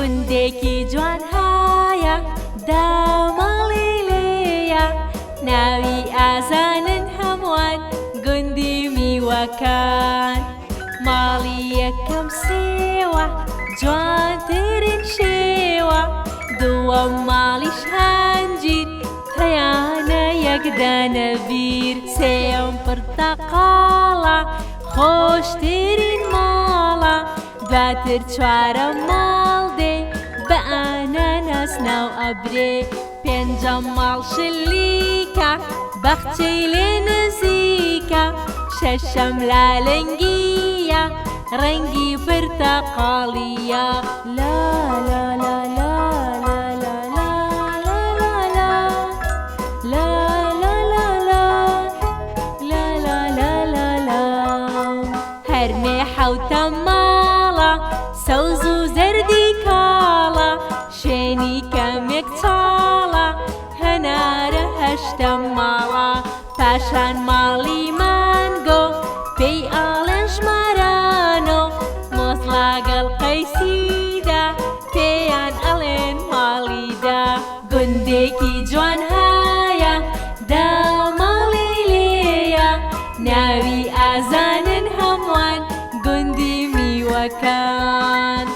گوندێکی جوان هایە دامەڵی لێیە ناوی ئازانن هەمووان گوندی میوەکان ماڵی یەکەم سێوە جوانترین شێوە دووەم ماڵیش هەنجیر پەیانە یەکدانە بیر سێوەم پرتەقاڵە خۆشترین ماڵە دواتر چوارەم ماڵ دێ بە ئاناناس ناو ئەبرێ پێنجەم ماڵ شلیکە بەخچەی لێ نزیکە شەشەم لالەنگیە ڕەنگی پرتەقاڵیە لا لا لا لا لا لا لا لا لا لا لا لا لا لا هەرمێ حەوتەم ماڵە سەوز و زەردی کاڵە شوێنی کەمێک چاڵە هەنارە هەشتەم ماڵە پاشان ماڵی مانگۆ پێی ئاڵێن ژمارانۆ مۆز لاگەڵ قەیسیدا پێیان ئەڵێن ماڵیدا گوندێکی جوان هایە دامەڵی لێیە ناوی ئازانن هەمووان گوندی میوەکان